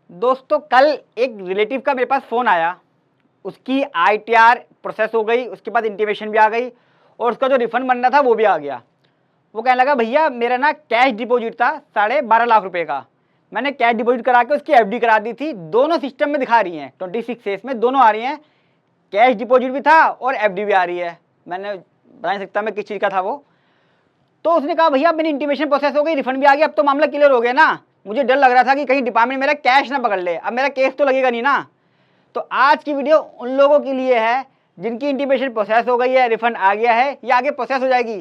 दोस्तों कल एक रिलेटिव का मेरे पास फ़ोन आया, उसकी आईटीआर प्रोसेस हो गई, उसके बाद इंटीमेशन भी आ गई और उसका जो रिफ़ंड बनना था वो भी आ गया। वो कहने लगा भैया मेरा ना कैश डिपॉजिट था 12.5 लाख रुपए का, मैंने कैश डिपॉजिट करा के उसकी एफडी करा दी थी। दोनों सिस्टम में दिखा रही हैं, 26 एस में दोनों आ रही हैं, कैश डिपॉजिट भी था और एफडी भी आ रही है। मैंने बता नहीं सकता मैं किस चीज़ का था वो। तो उसने कहा भैया मेरी इंटीमेशन प्रोसेस हो गई, रिफंड भी आ गया, अब तो मामला क्लियर हो गया ना। मुझे डर लग रहा था कि कहीं डिपार्टमेंट मेरा कैश ना पकड़ ले, अब मेरा केस तो लगेगा नहीं ना। तो आज की वीडियो उन लोगों के लिए है जिनकी इंटीमेशन प्रोसेस हो गई है, रिफंड आ गया है या आगे प्रोसेस हो जाएगी।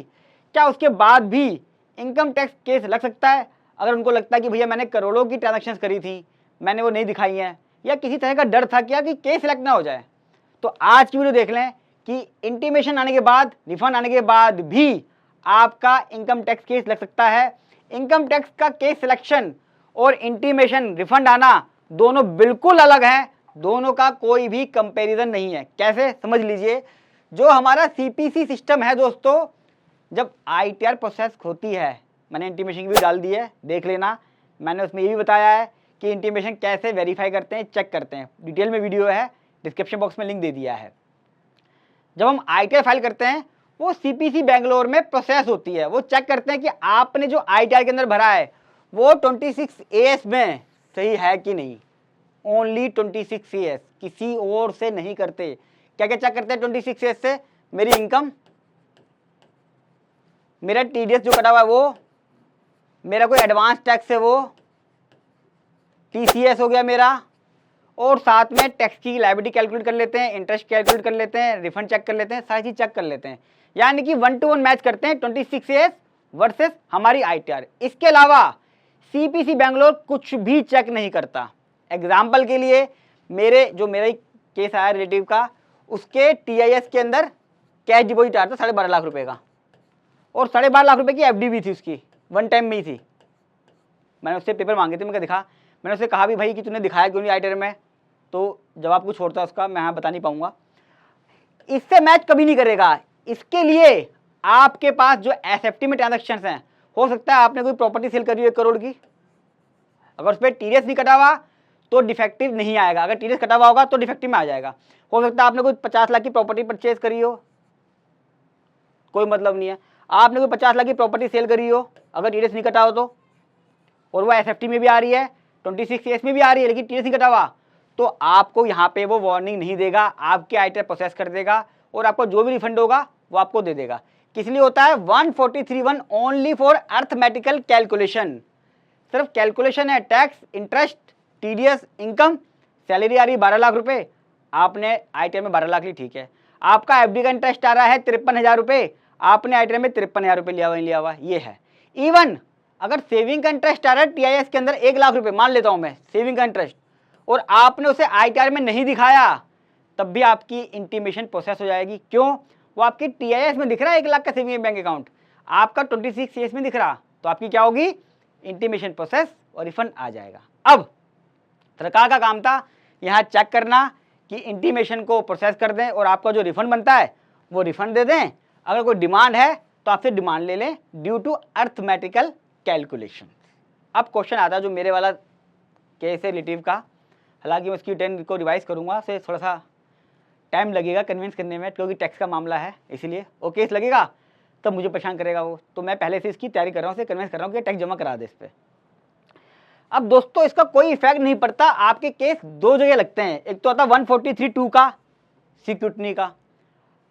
क्या उसके बाद भी इनकम टैक्स केस लग सकता है? अगर उनको लगता है कि भैया मैंने करोड़ों की ट्रांजेक्शन करी थी, मैंने वो नहीं दिखाई हैं, या किसी तरह का डर था क्या कि केस सिलेक्ट ना हो जाए, तो आज की वीडियो देख लें कि इंटीमेशन आने के बाद, रिफंड आने के बाद भी आपका इनकम टैक्स केस लग सकता है। इनकम टैक्स का केस सिलेक्शन और इंटीमेशन रिफंड आना दोनों बिल्कुल अलग हैं, दोनों का कोई भी कंपैरिजन नहीं है। कैसे, समझ लीजिए। जो हमारा सीपीसी सिस्टम है दोस्तों, जब आईटीआर प्रोसेस होती है, मैंने इंटीमेशन भी डाल दी है, देख लेना। मैंने उसमें ये भी बताया है कि इंटीमेशन कैसे वेरीफाई करते हैं, चेक करते हैं, डिटेल में वीडियो है, डिस्क्रिप्शन बॉक्स में लिंक दे दिया है। जब हम आईटीआर फाइल करते हैं, वो सीपीसी बेंगलोर में प्रोसेस होती है, वो चेक करते हैं कि आपने जो आईटीआर के अंदर भरा है वो 26 एएस में सही है कि नहीं। ओनली 26 एएस, किसी और से नहीं करते। क्या क्या चेक करते हैं 26 एएस से? मेरी इनकम, मेरा टीडीएस जो कटा हुआ है वो, मेरा कोई एडवांस टैक्स है वो, टीसीएस हो गया मेरा, और साथ में टैक्स की लायबिलिटी कैलकुलेट कर लेते हैं, इंटरेस्ट कैलकुलेट कर लेते हैं, रिफंड चेक कर लेते हैं, सारी चीज चेक कर लेते हैं। यानी कि 1 to 1 मैच करते हैं 26 एएस वर्सेस हमारी आईटीआर। इसके अलावा सीपीसी बेंगलोर कुछ भी चेक नहीं करता। एग्जाम्पल के लिए, मेरा केस आया रिलेटिव का, उसके टीआईएस के अंदर कैश डिपॉजिट आया था 12.5 लाख रुपए का, और 12.5 लाख रुपए की एफडी भी थी उसकी, वन टाइम में ही थी। मैंने उससे पेपर मांगे थे, मैंने दिखा, मैंने उससे कहा भी भाई कि तूने दिखाया क्यों नहीं आईटीआर में, तो जवाब कुछ छोड़ता उसका, मैं यहाँ बता नहीं पाऊंगा। इससे मैच कभी नहीं करेगा। इसके लिए आपके पास जो एसएफटी में ट्रांजेक्शन हैं, हो सकता है आपने कोई प्रॉपर्टी सेल करी हो 1 करोड़ की, अगर उस पर टीडीएस नहीं कटा हुआ तो डिफेक्टिव नहीं आएगा, अगर टीडीएस कटा हुआ होगा तो डिफेक्टिव में आ जाएगा। हो सकता है आपने कोई 50 लाख की प्रॉपर्टी परचेज करी हो, कोई मतलब नहीं है। आपने कोई 50 लाख की प्रॉपर्टी सेल करी हो, अगर टीडीएस नहीं कटा हो तो, और वो एसएफटी में भी आ रही है, 26 एस में भी आ रही है, लेकिन टीडीएस नहीं कटा हुआ, तो आपको यहाँ पे वो वार्निंग नहीं देगा, आपके आईटीआर प्रोसेस कर देगा और आपको जो भी रिफंड होगा वो आपको दे देगा। किस लिए होता है 143(1) ओनली फॉर अर्थमेटिकल कैलकुलेशन, सिर्फ कैलकुलेशन है। Tax, interest, TDS, income, salary आ रही 12 लाख रुपए, आपने आईटीआर में 12 लाख ली, ठीक है। आपका एफडी का इंटरेस्ट आ रहा है 53,000 रुपए, आपने आईटीआर में 53,000 रुपए लिया हुआ, ये है। इवन अगर सेविंग का इंटरेस्ट आ रहा है टीआईएस के अंदर 1 लाख रुपए, मान लेता हूं मैं सेविंग का इंटरेस्ट, और आपने उसे आईटीआर में नहीं दिखाया, तब भी आपकी इंटीमेशन प्रोसेस हो जाएगी। क्यों? वो आपकी टीआईएस में दिख रहा है 1 लाख का सेविंग बैंक अकाउंट, आपका 26 एस में दिख रहा, तो आपकी क्या होगी, इंटीमेशन प्रोसेस और रिफंड आ जाएगा। अब सरकार का काम था यहाँ चेक करना कि इंटीमेशन को प्रोसेस कर दें और आपका जो रिफंड बनता है वो रिफंड दे दें। अगर कोई डिमांड है तो आपसे डिमांड ले लें ड्यू टू अर्थमेटिकल कैलकुलेशन। अब क्वेश्चन आता है जो मेरे वाला केस है रिलेटिव का, हालांकि मैं उसकी रिटर्न को रिवाइज करूंगा, से थोड़ा सा टाइम लगेगा कन्विंस करने में, क्योंकि टैक्स का मामला है, इसीलिए वो केस लगेगा तब मुझे परेशान करेगा वो, तो मैं पहले से इसकी तैयारी कर रहा हूँ, उसे कन्विंस कर रहा हूँ कि टैक्स जमा करा दे इस पर। अब दोस्तों इसका कोई इफेक्ट नहीं पड़ता, आपके केस दो जगह लगते हैं। एक तो आता 143(2) का सिक्योरिटी का,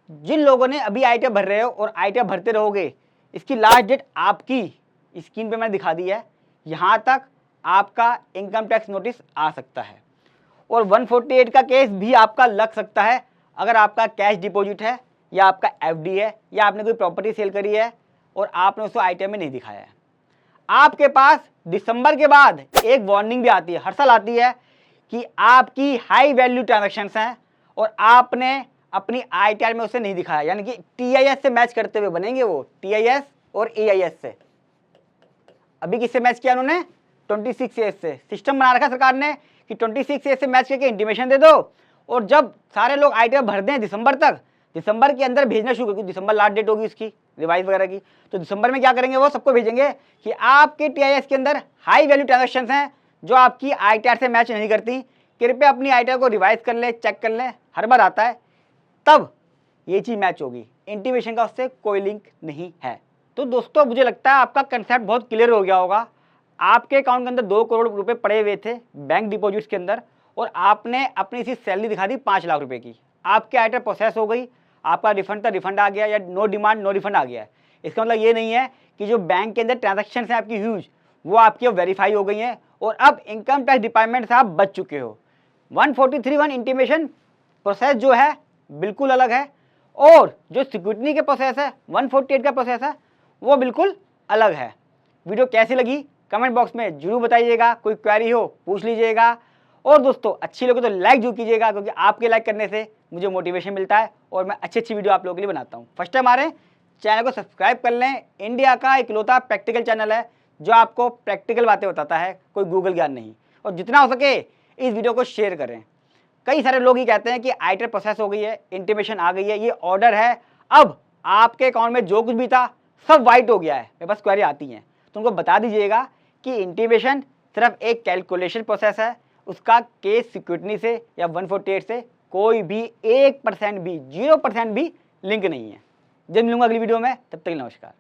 जिन लोगों ने अभी आईटीआर भर रहे हो और आईटीआर भरते रहोगे, इसकी लास्ट डेट आपकी स्क्रीन पे मैंने दिखा दी है, यहाँ तक आपका इनकम टैक्स नोटिस आ सकता है। और 148 का केस भी आपका लग सकता है अगर आपका कैश डिपॉजिट है या आपका एफडी है या आपने कोई प्रॉपर्टी सेल करी है और आपने उसको आईटीआर में नहीं दिखाया है। आपके पास दिसंबर के बाद एक वार्निंग भी आती है, हर साल आती है, कि आपकी हाई वैल्यू ट्रांजैक्शंस हैं और आपने अपनी आईटीआर में उसे नहीं दिखाया, यानी कि टीआईएस से मैच करते हुए बनेंगे वो, टीआईएस और एआईएस से। अभी किससे मैच किया उन्होंने? 26 एस से। सिस्टम बना रखा सरकार ने कि 26 एस से मैच करके इंटीमेशन दे दो, और जब सारे लोग आईटीआर भर दें दिसंबर तक, दिसंबर के अंदर भेजना शुरू, क्योंकि दिसंबर लास्ट डेट होगी इसकी रिवाइज वगैरह की, तो दिसंबर में क्या करेंगे, वो सबको भेजेंगे कि आपके टीआईएस के अंदर हाई वैल्यू ट्रांजैक्शंस हैं जो आपकी ITR से मैच नहीं करती, कृपया अपनी ITR को रिवाइज कर ले, चेक कर ले, हर बार आता है तब ये चीज़ मैच होगी। इंटीमेशन का उससे कोई लिंक नहीं है। तो दोस्तों मुझे लगता है आपका कंसेप्ट बहुत क्लियर हो गया होगा। आपके अकाउंट के अंदर 2 करोड़ रुपए पड़े हुए थे बैंक डिपॉजिट्स के अंदर और आपने अपनी सी सैलरी दिखा दी 5 लाख रुपए की। आपकी आइटम प्रोसेस हो गई, आपका रिफंड था, रिफंड आ गया, या नो डिमांड नो रिफंड आ गया है। इसका मतलब ये नहीं है कि जो बैंक के अंदर ट्रांजेक्शन है आपकी ह्यूज, वो आपकी वेरीफाई हो गई हैं और अब इनकम टैक्स डिपार्टमेंट से आप बच चुके हो। 143(1) इंटीमेशन प्रोसेस जो है बिल्कुल अलग है और जो सिक्योरिटी के प्रोसेस है 148 का प्रोसेस है वो बिल्कुल अलग है। वीडियो कैसी लगी कमेंट बॉक्स में जरूर बताइएगा, कोई क्वेरी हो पूछ लीजिएगा और दोस्तों अच्छी लगे तो लाइक जरूर कीजिएगा, क्योंकि आपके लाइक करने से मुझे मोटिवेशन मिलता है और मैं अच्छी अच्छी वीडियो आप लोगों के लिए बनाता हूँ। फर्स्ट टाइम आ रहे हैं चैनल को सब्सक्राइब कर लें। इंडिया का इकलौता प्रैक्टिकल चैनल है जो आपको प्रैक्टिकल बातें बताता है, कोई गूगल ज्ञान नहीं। और जितना हो सके इस वीडियो को शेयर करें। कई सारे लोग ये कहते हैं कि आइटर प्रोसेस हो गई है, इंटीमेशन आ गई है, ये ऑर्डर है, अब आपके अकाउंट में जो कुछ भी था सब वाइट हो गया है, मेरे पास क्वेरी आती हैं। तो उनको बता दीजिएगा कि इंटीमेशन सिर्फ एक कैलकुलेशन प्रोसेस है, उसका केस सिक्योरिटी से या 148 से कोई भी 1% भी 0% भी लिंक नहीं है। जब मिलूंगा अगली वीडियो में, तब तक नमस्कार।